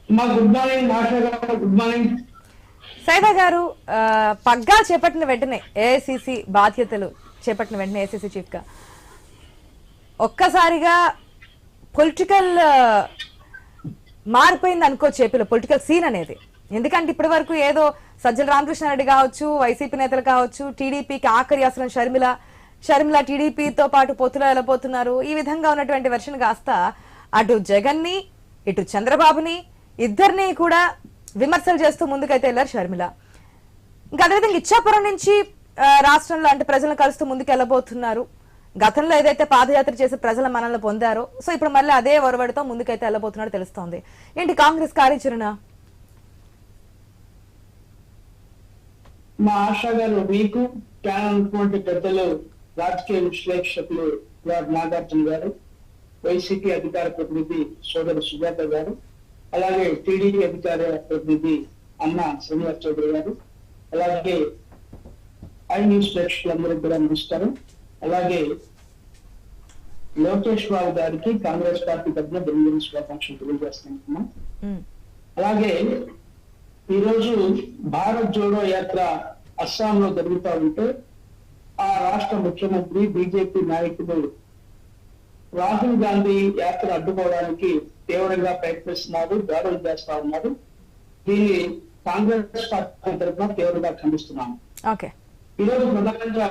Good morning ASHA గారు, good morning. Saida గారు, పగ్గా చేపట్టిన వెంటనే ఏఐసిసి బాధ్యతలు చేపట్టిన వెంటనే ఏఐసిసి చీఫ్ గా ఒక్కసారిగా పొలిటికల్ మారిపోయింది అనుకోవచ్చు ఏపీలో పొలిటికల్ సీన్ అనేది. ఎందుకంటే ఇప్పటి వరకు ఏదో సజ్జల రామకృష్ణారెడ్డి కావచ్చు, వైసీపీ నేతలు కావచ్చు, టీడీపీకి ఆఖరి అసలు షర్మిల టీడీపీతో పాటు పొత్తులో వెళ్ళబోతున్నారు, ఈ విధంగా ఉన్నటువంటి వెర్షన్ కాస్త అటు జగన్ ని ఇటు చంద్రబాబుని ఇద్దరిని కూడా విమర్శలు చేస్తూ ముందుకైతే వెళ్ళారు షర్మిల. ఇంకా అదేవిధంగా ఇచ్చాపురం నుంచి రాష్ట్రంలో అంటే ప్రజలను కలుస్తూ ముందుకు వెళ్ళబోతున్నారు. గతంలో ఏదైతే పాదయాత్ర చేసి ప్రజల మనల్ని పొందారో, సో ఇప్పుడు మళ్ళీ అదే ఒరవడితో ముందుకైతే వెళ్ళబోతున్నట్టు తెలుస్తోంది. ఏంటి కాంగ్రెస్ కార్యాచరణ? మా ఆశా గారు, మీకు ఉన్నటువంటి పెద్దలు, రాజకీయ విశ్లేషకులు నాగార్జున గారు, వైసీపీ అధికార ప్రతినిధి సోదరు సుజాత గారు, అలాగే టీడీపీ అధికార ప్రతినిధి అన్న శ్రీనివాస్ చౌదరి గారు, అలాగే ఐ న్యూస్ ప్రేక్షకులందరికీ కూడా నమస్కారం. అలాగే లోకేష్ బాబు గారికి కాంగ్రెస్ పార్టీ తరఫున జన్మదిన శుభాకాంక్షలు తెలియజేస్తున్నాం. అలాగే ఈరోజు భారత్ జోడో యాత్ర అస్సాంలో జరుగుతూ ఉంటే ఆ రాష్ట్ర ముఖ్యమంత్రి బీజేపీ నాయకుడు రాహుల్ గాంధీ యాత్ర అడ్డుకోవడానికి తీవ్రంగా ప్రయత్నిస్తున్నారు, దాడులు చేస్తా ఉన్నారు. దీన్ని కాంగ్రెస్ పార్టీ తరఫున తీవ్రంగా ఖండిస్తున్నాము. ఈరోజు ప్రధానంగా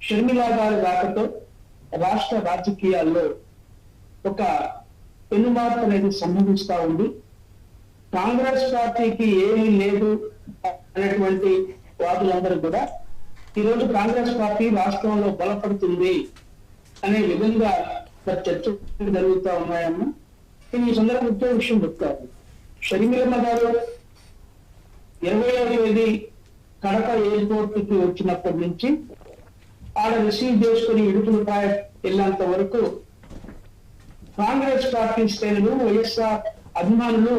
షర్మిల గారి రాకతో రాష్ట్ర రాజకీయాల్లో ఒక పెనుమార్పు అనేది సంభవిస్తా ఉంది. కాంగ్రెస్ పార్టీకి ఏమీ లేదు అనేటువంటి వాదులందరూ కూడా ఈరోజు కాంగ్రెస్ పార్టీ రాష్ట్రంలో బలపడుతుంది అనే విధంగా చర్చలు జరుగుతూ ఉన్నాయన్న. ఈ సందర్భంగా ముఖ్య విషయం చెప్తారు. షర్మిలమ్మ గారు 20వ తేదీ కడప ఎయిర్పోర్ట్ కి వచ్చినప్పటి నుంచి ఆడ రిసీవ్ చేసుకుని ఇడుపులపై వెళ్ళేంత వరకు కాంగ్రెస్ పార్టీ శ్రేణులు, వైఎస్ఆర్ అభిమానులు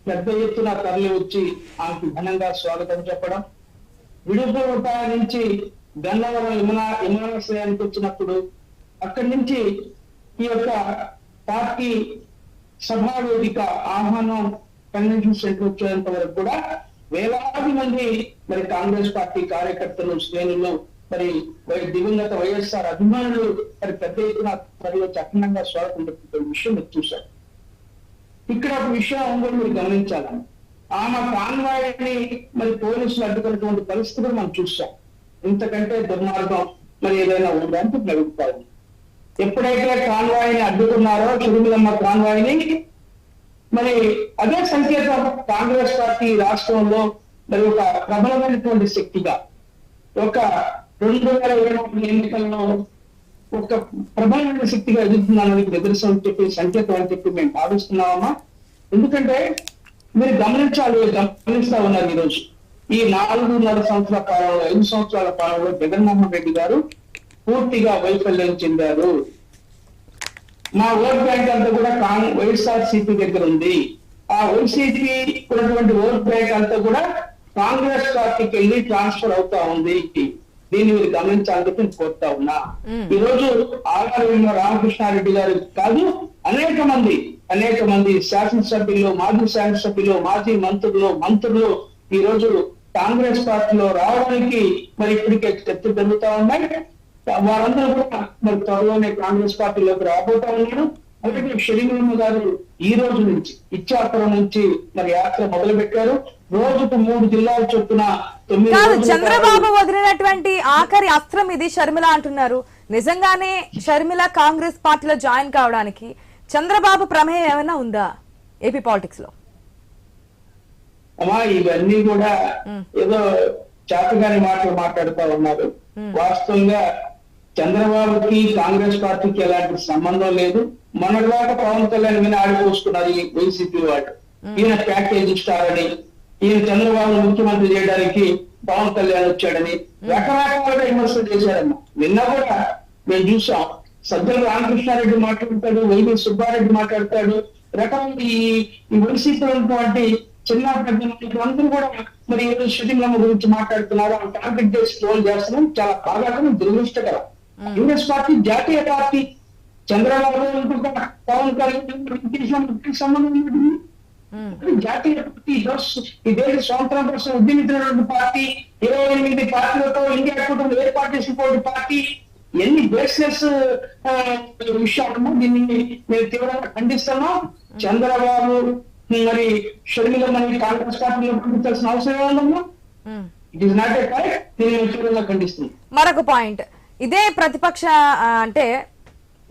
పెద్ద ఎత్తున తరలి వచ్చి ఆమెకు ఘనంగా స్వాగతం చెప్పడం, విడుపులపై నుంచి గన్నవరం విమానాశ్రయానికి వచ్చినప్పుడు అక్కడి నుంచి ఈ యొక్క పార్టీ సభావేదిక ఆహ్వానం కన్వెన్షన్ సెంటర్ వచ్చేంత వరకు కూడా వేలాది మంది మరి కాంగ్రెస్ పార్టీ కార్యకర్తలు, శ్రేణులు, మరి దివంగత వైఎస్ఆర్ అభిమానులు మరి పెద్ద ఎత్తున మరి చక్కనంగా స్వాగతం చెప్తున్న విషయం మీరు చూశారు. ఇక్కడ ఒక విషయం కూడా మీరు గమనించాలని, ఆమె కాన్వాయ్ని మరి పోలీసులు అడ్డుకున్నటువంటి పరిస్థితి కూడా మనం చూసాం. ఇంతకంటే దుర్మార్గం మరి ఏదైనా ఉందని అడుగుతారు. ఎప్పుడైతే కాన్వాయ్ని అడ్డుకున్నారో షర్మిలమ్మ కాన్వాయ్ని, మరి అదే సంకేతం కాంగ్రెస్ పార్టీ రాష్ట్రంలో మరి ఒక ప్రబలమైనటువంటి శక్తిగా, ఒక 2023 ఎన్నికల్లో ఒక ప్రబలమైన శక్తిగా ఎదుగుతున్నానని నిదర్శనం అని చెప్పి సంకేతం అని చెప్పి మేము భావిస్తున్నామమ్మా. ఎందుకంటే మీరు గమనిస్తా ఉన్నారు, ఈరోజు ఈ 4.5 సంవత్సరాల కాలంలో, 5 సంవత్సరాల కాలంలో జగన్మోహన్ రెడ్డి గారు పూర్తిగా వైఫల్యం చెందారు. మా ఓట్ బ్యాంక్ అంతా కూడా వైఎస్ఆర్సీపీ దగ్గర ఉంది. ఆ వైసీపీ ఉన్నటువంటి ఓట్ బ్యాంక్ అంతా కూడా కాంగ్రెస్ పార్టీకి వెళ్ళి ట్రాన్స్ఫర్ అవుతా ఉంది. దీన్ని మీరు గమనించాలని చెప్పి కోరుతా ఉన్నా. ఈ రోజు ఆగారు రామకృష్ణారెడ్డి గారు కాదు, అనేక మంది శాసనసభ్యులు, మాజీ శాసనసభ్యులు, మాజీ మంత్రులు ఈ రోజు కాంగ్రెస్ పార్టీలో రావడానికి మరి ఇప్పటికే చర్చలు జరుగుతా ఉన్నాయి. వారందరూ కూడా మరి త్వరలోనే కాంగ్రెస్ పార్టీలోకి రాబోతా ఉన్నారు. అలాగే షర్మిలమ్మ గారు ఈ రోజు నుంచి ఇచ్చాపురం నుంచి మరి యాత్ర మొదలు పెట్టారు. రోజుకు 3 జిల్లాలు చొప్పున 9 చంద్రబాబు వదిలినటువంటి ఆఖరి అస్త్రం ఇది షర్మిల అంటున్నారు. నిజంగానే షర్మిల కాంగ్రెస్ పార్టీలో జాయిన్ కావడానికి చంద్రబాబు ప్రమేయం ఏమైనా ఉందా ఏపీ పాలిటిక్స్ లో? అమ్మా, ఇవన్నీ కూడా ఏదో చాతగాని మాటలు మాట్లాడుతూ ఉన్నారు. వాస్తవంగా చంద్రబాబుకి కాంగ్రెస్ పార్టీకి ఎలాంటి సంబంధం లేదు. మొన్నటిదాకా పవన్ కళ్యాణ్ మీద ఆడిపోసుకున్నారు ఈ వైసీపీ వాళ్ళు. ఈయన ప్యాకేజ్ స్టార్ అని, ఈయన చంద్రబాబు ముఖ్యమంత్రి చేయడానికి పవన్ కళ్యాణ్ వచ్చాడని రకరకాలుగా విమర్శలు చేశారమ్మా. నిన్న కూడా మేము చూసాం, సజ్జల రామకృష్ణారెడ్డి మాట్లాడతాడు, వైవి సుబ్బారెడ్డి మాట్లాడతాడు, రకమైన ఈ వైసీపీ ఉన్నటువంటి చిన్న పెద్ద అందరూ కూడా మరి ఏదో షర్మిలమ్మ గురించి మాట్లాడుతున్నారు, టార్గెట్ చేసి ట్రోల్ చేస్తున్నాం. చాలా బాగా దురదృష్టకరం. కాంగ్రెస్ పార్టీ జాతీయ పార్టీ, చంద్రబాబు పవన్ కళ్యాణ్ సంబంధం ఉంటుంది. జాతీయ పార్టీ ఈ దేశ స్వాతంత్రం కోసం ఉద్యమించినటువంటి పార్టీ, 28 పార్టీలతో ఇండియా కూటమి ఏర్పాటు చేసినటువంటి పార్టీ, ఎన్ని బేస్లెస్ విషయాలను దీన్ని మేము తీవ్రంగా ఖండిస్తున్నాం. చంద్రబాబు మరి షర్మిలమ్మని కాంగ్రెస్ పార్టీలో పంపించాల్సిన అవసరం ఏమన్నా? It is not a correct. దీన్ని తీవ్రంగా ఖండిస్తున్నాం. మరొక పాయింట్, ఇదే ప్రతిపక్ష అంటే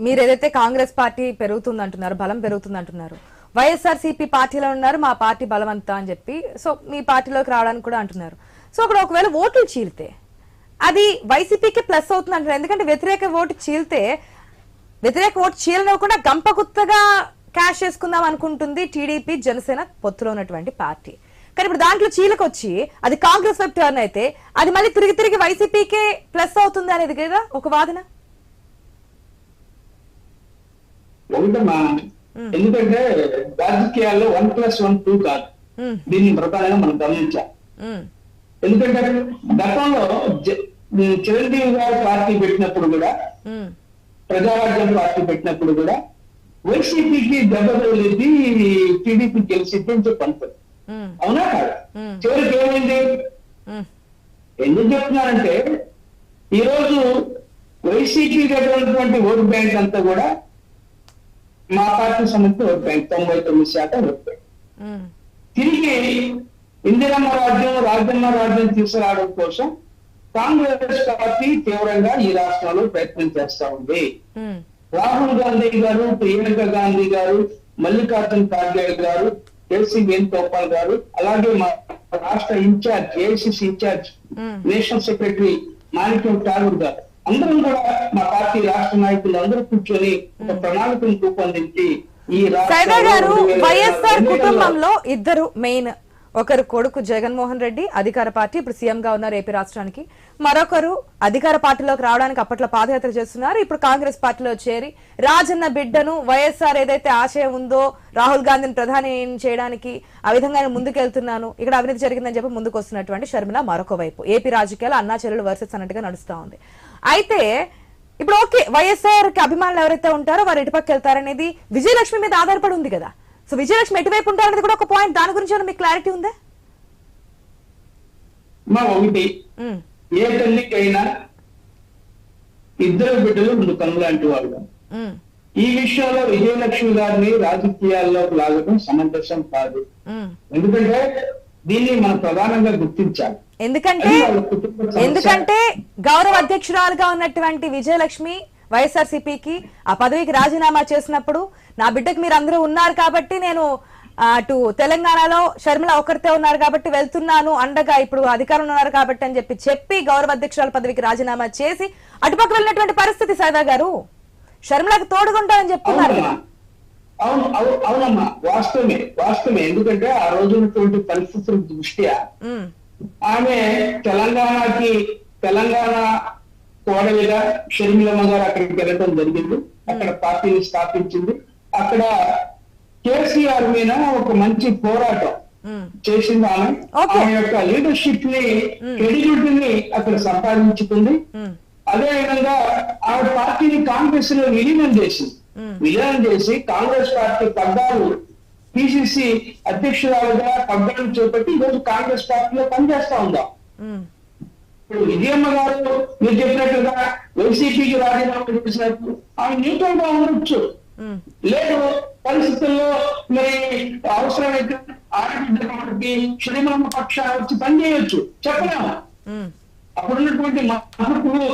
మీరు ఏదైతే కాంగ్రెస్ పార్టీ పెరుగుతుంది అంటున్నారు, బలం పెరుగుతుంది అంటున్నారు, వైఎస్ఆర్సీపీ పార్టీలో ఉన్నారు, మా పార్టీ బలవంతా అని చెప్పి, సో మీ పార్టీలోకి రావడానికి కూడా అంటున్నారు. సో అక్కడ ఒకవేళ ఓట్లు చీలితే అది వైసీపీకి ప్లస్ అవుతుంది అంటారు. ఎందుకంటే వ్యతిరేక ఓటు చీలనివ్వకుండా గంపగుత్తగా క్యాష్ చేసుకుందాం అనుకుంటుంది టీడీపీ జనసేన పొత్తులో ఉన్నటువంటి పార్టీ. కానీ ఇప్పుడు దాంట్లో చీలకొచ్చి అది కాంగ్రెస్ వైపు టర్న్ అయితే అది మళ్ళీ తిరిగి వైసీపీకే ప్లస్ అవుతుంది అనేది కదా ఒక వాదన. ఒకటమ్మా, ఎందుకంటే రాజకీయాల్లో 1+1 2 కాదు. దీన్ని ప్రధానంగా మనం గమనించాం. ఎందుకంటే గతంలో చిరంజీవి గారు పార్టీ పెట్టినప్పుడు కూడా, ప్రజారాజ్యం పార్టీ పెట్టినప్పుడు కూడా వైసీపీకి దెబ్బ తగిలింది, టీడీపీ గెలిచింది అని చెప్పి అనుకుంది. అవునా కాదు? చివరికి ఏమైంది? ఎందుకు చెప్తున్నానంటే ఈ రోజు వైసీపీ దగ్గర ఉన్నటువంటి ఓటు బ్యాంక్ అంతా కూడా మా పార్టీ సంబంధించిన ఓటు బ్యాంక్ 99% ఓటు బ్యాంక్. తిరిగి ఇందిరమ్మ రాజ్యం, రాజమ్మ రాజ్యం తీసుకురావడం కోసం కాంగ్రెస్ పార్టీ తీవ్రంగా ఈ రాష్ట్రంలో ప్రయత్నం చేస్తా ఉంది. రాహుల్ గాంధీ గారు, ప్రియాంక గాంధీ గారు, మల్లికార్జున్ ఖార్గే గారు, కేసీ వేణుగోపాల్ గారు, అలాగే మా రాష్ట్ర incharge, AICC incharge, national secretary Manickam Tagore garu, అందరం కూడా మా పార్టీ రాష్ట్ర నాయకులు అందరూ కూర్చొని ఒక ప్రణాళికను రూపొందించి ఈ సైదా గారు, వైఎస్ఆర్ కుటుంబంలో ఇద్దరు మెయిన్, ఒకరు కొడుకు జగన్మోహన్ రెడ్డి అధికార పార్టీ, ఇప్పుడు సీఎం గా ఉన్నారు ఏపీ రాష్ట్రానికి, మరొకరు అధికార పార్టీలోకి రావడానికి అప్పట్లో పాదయాత్ర చేస్తున్నారు, ఇప్పుడు కాంగ్రెస్ పార్టీలో చేరి రాజన్న బిడ్డను వైఎస్ఆర్ ఏదైతే ఆశయం ఉందో రాహుల్ గాంధీని ప్రధాని చేయడానికి ఆ విధంగా ముందుకెళ్తున్నాను, ఇక్కడ అవినీతి జరిగిందని చెప్పి ముందుకు వస్తున్నటువంటి షర్మిల మరొక వైపు. ఏపీ రాజకీయాలు అన్నా చెల్లెలు వర్సెస్ అన్నట్టుగా నడుస్తా ఉంది. అయితే ఇప్పుడు ఓకే, వైఎస్ఆర్ కి అభిమానులు ఎవరైతే ఉంటారో వారు ఎటుపక్క వెళ్తారనేది విజయలక్ష్మి మీద ఆధారపడి ఉంది కదా. సో విజయలక్ష్మి ఎటువైపు ఉంటారనేది కూడా ఒక పాయింట్, దాని గురించి మీకు క్లారిటీ ఉందా? ఒకటి, ఏ తల్లికైనా ఇద్దరు బిడ్డలు 2 కన్నులు లాంటి వాళ్ళు. ఈ విషయంలో విజయలక్ష్మి గారిని రాజకీయాల్లోకి లాగడం సమంజసం కాదు. ఎందుకంటే దీన్ని మనం ప్రధానంగా గుర్తించాలి. ఎందుకంటే గౌరవ అధ్యక్షురాలుగా ఉన్నటువంటి విజయలక్ష్మి వైఎస్ఆర్సీపీకి ఆ పదవికి రాజీనామా చేసినప్పుడు నా బిడ్డకు మీరు అందరూ ఉన్నారు కాబట్టి నేను అటు తెలంగాణలో షర్మిల ఒకరితే ఉన్నారు కాబట్టి వెళ్తున్నాను అండగా, ఇప్పుడు అధికారంలో ఉన్నారు కాబట్టి అని చెప్పి గౌరవ అధ్యక్షురాల పదవికి రాజీనామా చేసి అటుపక్క వెళ్ళినటువంటి పరిస్థితి. సైదా గారు షర్మిలకు తోడుగుంటారని చెప్తున్నారు. అవునమ్మా, వాస్తవమే. ఎందుకంటే ఆ రోజున్నటువంటి పరిస్థితుల దృష్ట్యా ఆమె తెలంగాణ కోడలిగా షర్మిలమ్మ గారు అక్కడికి వెళ్ళడం జరిగింది. అక్కడ పార్టీని స్థాపించింది. అక్కడ కేసీఆర్ మీద ఒక మంచి పోరాటం చేసింది. ఆమె యొక్క లీడర్షిప్ ని, క్రెడిబిలిటీని అక్కడ సంపాదించుకుంది. అదే విధంగా ఆమె పార్టీని కాంగ్రెస్ లో విలీనం చేసి కాంగ్రెస్ పార్టీ పగ్గాలు పిసిసి అధ్యక్షురాలుగా పగ్గాలు చేపట్టి ఈరోజు కాంగ్రెస్ పార్టీలో పనిచేస్తా ఉందా. ఇప్పుడు విజయమ్మ గారు మీరు చెప్పినట్టుగా వైసీపీకి రాజీనామా చేసినట్టు ఆమె న్యూట్రల్ గా ఉండొచ్చు, లేదు పరిస్థితుల్లో మరి అవసరమైతే ఆడబిడ్డకి శ్రీమమ్మ పక్షాన వచ్చి పనిచేయొచ్చు, చెప్పలేము. అప్పుడున్నటువంటి మార్పులు